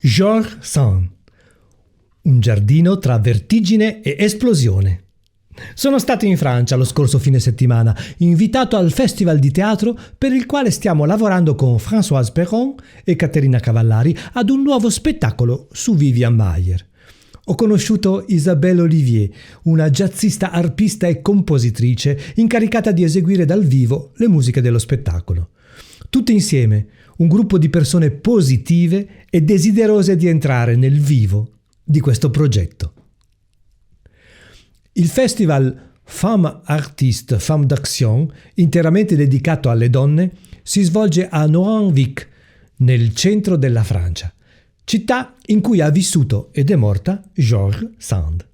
Georges Sand. Un giardino tra vertigine e esplosione. Sono stato in Francia lo scorso fine settimana, invitato al festival di teatro per il quale stiamo lavorando con Françoise Perron e Caterina Cavallari ad un nuovo spettacolo su Vivian Maier. Ho conosciuto Isabelle Olivier, una jazzista arpista e compositrice incaricata di eseguire dal vivo le musiche dello spettacolo. Tutte insieme, un gruppo di persone positive e desiderose di entrare nel vivo di questo progetto. Il festival Femmes Artistes, Femmes d'Action, interamente dedicato alle donne, si svolge a Nohant-Vic, nel centro della Francia, città in cui ha vissuto ed è morta Georges Sand,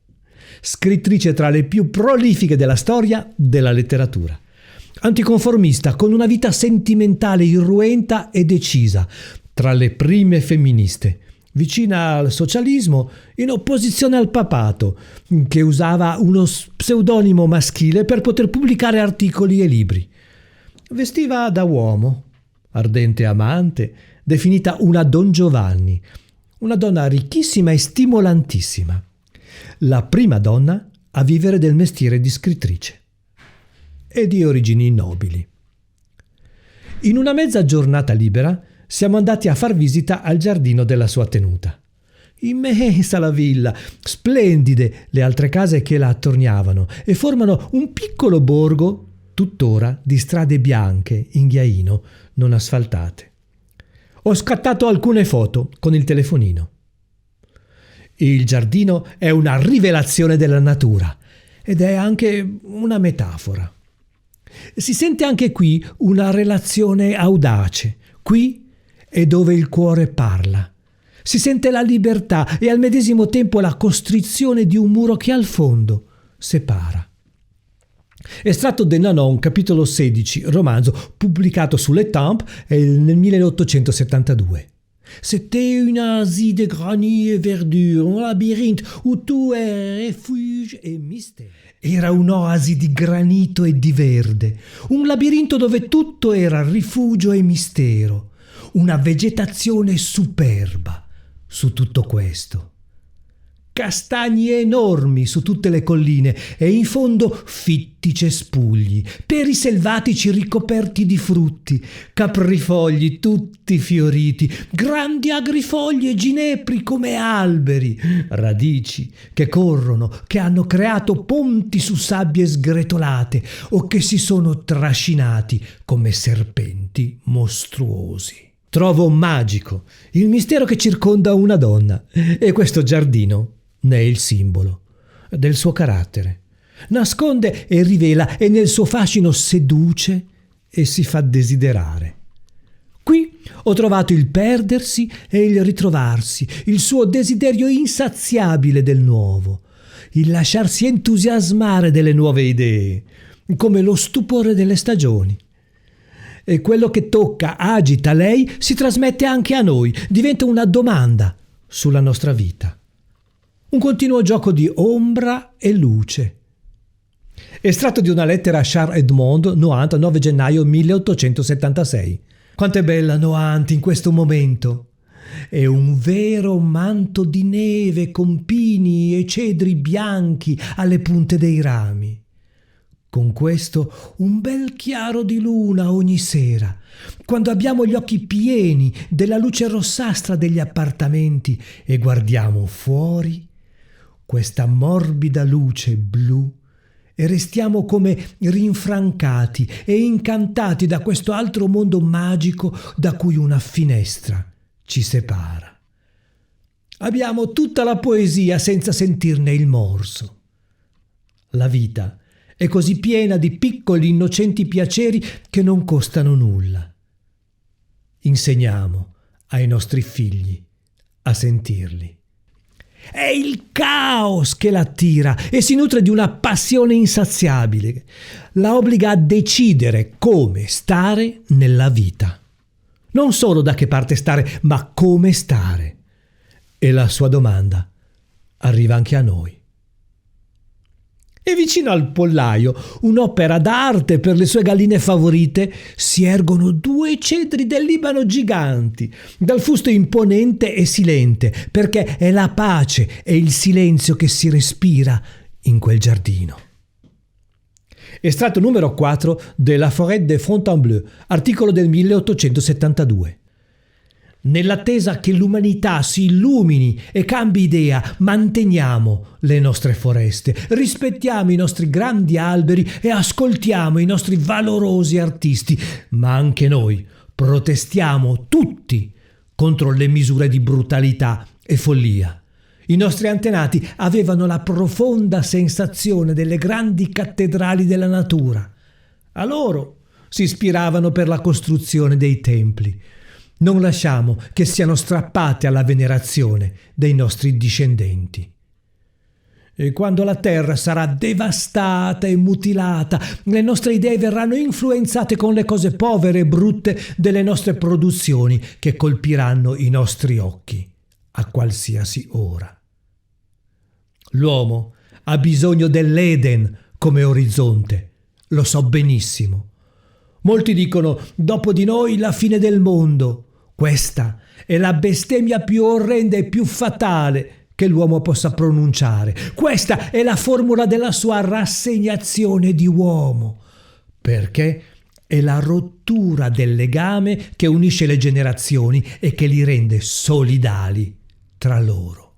scrittrice tra le più prolifiche della storia della letteratura. Anticonformista, con una vita sentimentale irruenta e decisa, tra le prime femministe, vicina al socialismo, in opposizione al papato, che usava uno pseudonimo maschile per poter pubblicare articoli e libri. Vestiva da uomo, ardente amante, definita una Don Giovanni, una donna ricchissima e stimolantissima, la prima donna a vivere del mestiere di scrittrice e di origini nobili. In una mezza giornata libera siamo andati a far visita al giardino della sua tenuta. Immensa la villa, splendide le altre case che la attorniavano e formano un piccolo borgo, tuttora di strade bianche in ghiaino, non asfaltate. Ho scattato alcune foto con il telefonino. Il giardino è una rivelazione della natura ed è anche una metafora. Si sente anche qui una relazione audace. Qui è dove il cuore parla. Si sente la libertà e al medesimo tempo la costrizione di un muro che al fondo separa. Estratto de Nanon, capitolo 16, romanzo pubblicato su Le Temps nel 1872. C'était une Asie de granit et verdure, un labyrinthe où tout est refuge et mystère. Era un'oasi di granito e di verde, un labirinto dove tutto era rifugio e mistero, una vegetazione superba su tutto questo. Castagni enormi su tutte le colline e in fondo fitti cespugli, peri selvatici ricoperti di frutti, caprifogli tutti fioriti, grandi agrifogli e ginepri come alberi, radici che corrono, che hanno creato ponti su sabbie sgretolate o che si sono trascinati come serpenti mostruosi. Trovo magico il mistero che circonda una donna e questo giardino ne è il simbolo del suo carattere. Nasconde e rivela e nel suo fascino seduce e si fa desiderare. Qui ho trovato il perdersi e il ritrovarsi, il suo desiderio insaziabile del nuovo, il lasciarsi entusiasmare delle nuove idee, come lo stupore delle stagioni. E quello che tocca, agita lei, si trasmette anche a noi, diventa una domanda sulla nostra vita. Un continuo gioco di ombra e luce. Estratto di una lettera a Charles Edmond, Nohant, 9 gennaio 1876. Quanto è bella Nohant in questo momento! È un vero manto di neve con pini e cedri bianchi alle punte dei rami. Con questo un bel chiaro di luna ogni sera, quando abbiamo gli occhi pieni della luce rossastra degli appartamenti e guardiamo fuori questa morbida luce blu e restiamo come rinfrancati e incantati da questo altro mondo magico da cui una finestra ci separa. Abbiamo tutta la poesia senza sentirne il morso. La vita è così piena di piccoli innocenti piaceri che non costano nulla. Insegniamo ai nostri figli a sentirli. È il caos che l'attira e si nutre di una passione insaziabile. La obbliga a decidere come stare nella vita. Non solo da che parte stare, ma come stare. E la sua domanda arriva anche a noi. E vicino al pollaio, un'opera d'arte per le sue galline favorite, si ergono 2 cedri del Libano giganti, dal fusto imponente e silente, perché è la pace e il silenzio che si respira in quel giardino. Estratto numero 4 de La Forêt de Fontainebleau, articolo del 1872. Nell'attesa che l'umanità si illumini e cambi idea, manteniamo le nostre foreste, rispettiamo i nostri grandi alberi e ascoltiamo i nostri valorosi artisti, ma anche noi protestiamo tutti contro le misure di brutalità e follia. I nostri antenati avevano la profonda sensazione delle grandi cattedrali della natura. A loro si ispiravano per la costruzione dei templi. Non lasciamo che siano strappate alla venerazione dei nostri discendenti. E quando la terra sarà devastata e mutilata, le nostre idee verranno influenzate con le cose povere e brutte delle nostre produzioni che colpiranno i nostri occhi a qualsiasi ora. L'uomo ha bisogno dell'Eden come orizzonte, lo so benissimo. Molti dicono: dopo di noi la fine del mondo. Questa è la bestemmia più orrenda e più fatale che l'uomo possa pronunciare. Questa è la formula della sua rassegnazione di uomo, perché è la rottura del legame che unisce le generazioni e che li rende solidali tra loro.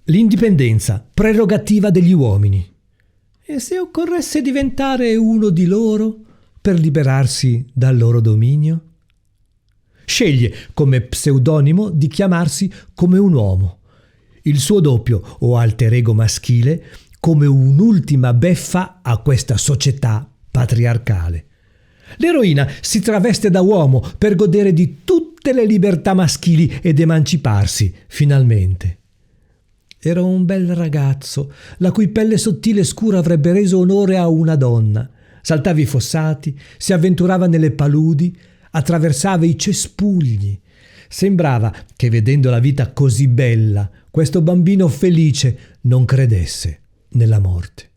L'indipendenza, prerogativa degli uomini. E se occorresse diventare uno di loro per liberarsi dal loro dominio? Sceglie come pseudonimo di chiamarsi come un uomo, il suo doppio o alter ego maschile come un'ultima beffa a questa società patriarcale. L'eroina si traveste da uomo per godere di tutte le libertà maschili ed emanciparsi, finalmente. Era un bel ragazzo, la cui pelle sottile e scura avrebbe reso onore a una donna. Saltava i fossati, si avventurava nelle paludi, attraversava i cespugli. Sembrava che, vedendo la vita così bella, questo bambino felice non credesse nella morte.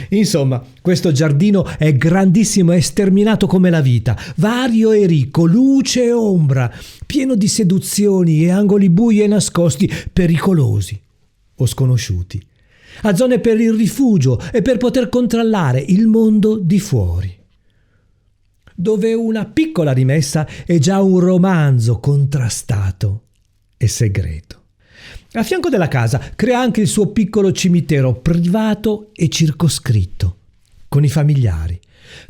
Insomma, questo giardino è grandissimo e sterminato come la vita, vario e ricco, luce e ombra, pieno di seduzioni e angoli bui e nascosti, pericolosi o sconosciuti. Ha zone per il rifugio e per poter controllare il mondo di fuori, dove una piccola rimessa è già un romanzo contrastato e segreto. A fianco della casa crea anche il suo piccolo cimitero privato e circoscritto, con i familiari.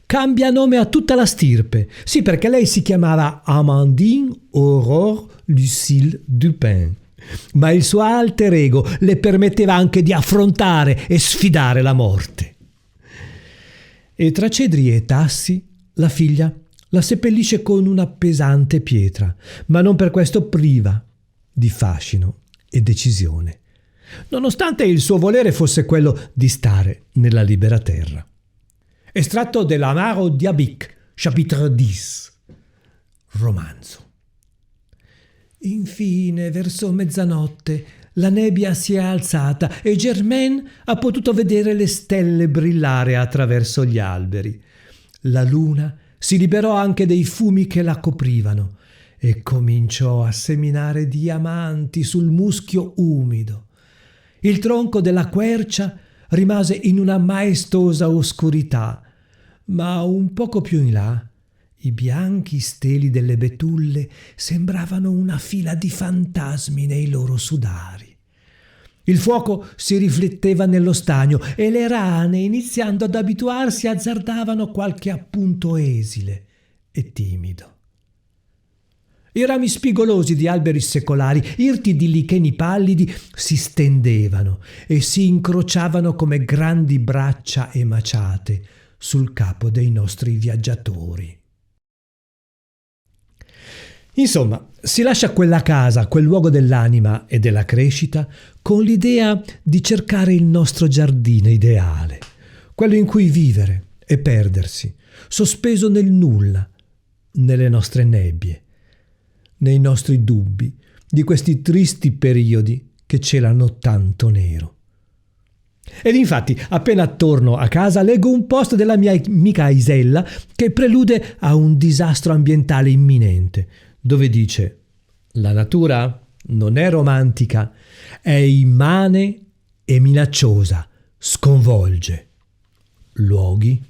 Cambia nome a tutta la stirpe, sì, perché lei si chiamava Amandine Aurore Lucille Dupin, ma il suo alter ego le permetteva anche di affrontare e sfidare la morte. E tra cedri e tassi la figlia la seppellisce con una pesante pietra, ma non per questo priva di fascino e decisione, nonostante il suo volere fosse quello di stare nella libera terra. Estratto dell'Amaro Diabic, chapitre 10, romanzo. Infine, verso mezzanotte, la nebbia si è alzata e Germaine ha potuto vedere le stelle brillare attraverso gli alberi. La luna si liberò anche dei fumi che la coprivano e cominciò a seminare diamanti sul muschio umido. Il tronco della quercia rimase in una maestosa oscurità, ma un poco più in là i bianchi steli delle betulle sembravano una fila di fantasmi nei loro sudari. Il fuoco si rifletteva nello stagno e le rane, iniziando ad abituarsi, azzardavano qualche appunto esile e timido. I rami spigolosi di alberi secolari, irti di licheni pallidi, si stendevano e si incrociavano come grandi braccia emaciate sul capo dei nostri viaggiatori. Insomma, si lascia quella casa, quel luogo dell'anima e della crescita, con l'idea di cercare il nostro giardino ideale, quello in cui vivere e perdersi, sospeso nel nulla, nelle nostre nebbie, nei nostri dubbi di questi tristi periodi che celano tanto nero. Ed infatti, appena torno a casa, leggo un post della mia amica Isella che prelude a un disastro ambientale imminente, dove dice: la natura non è romantica, è immane e minacciosa, sconvolge luoghi,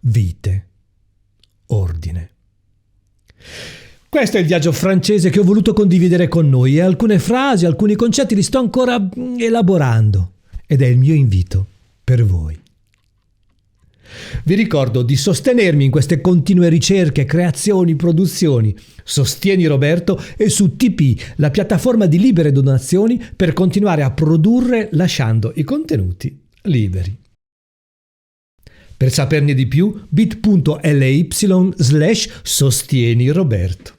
vite, ordine. Questo è il viaggio francese che ho voluto condividere con noi, e alcune frasi, alcuni concetti li sto ancora elaborando, ed è il mio invito per voi. Vi ricordo di sostenermi in queste continue ricerche, creazioni, produzioni. Sostieni Roberto e su TP, la piattaforma di libere donazioni per continuare a produrre lasciando i contenuti liberi. Per saperne di più, bit.ly/sostieni Roberto.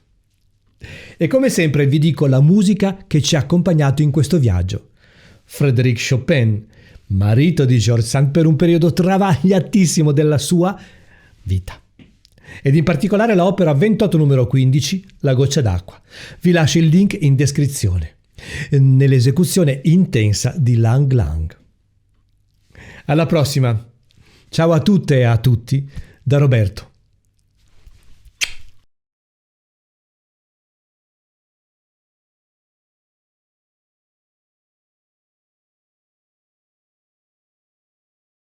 E come sempre vi dico la musica che ci ha accompagnato in questo viaggio. Frédéric Chopin, marito di George Sand per un periodo travagliatissimo della sua vita. Ed in particolare l'opera 28 numero 15, La goccia d'acqua. Vi lascio il link in descrizione, nell'esecuzione intensa di Lang Lang. Alla prossima! Ciao a tutte e a tutti da Roberto.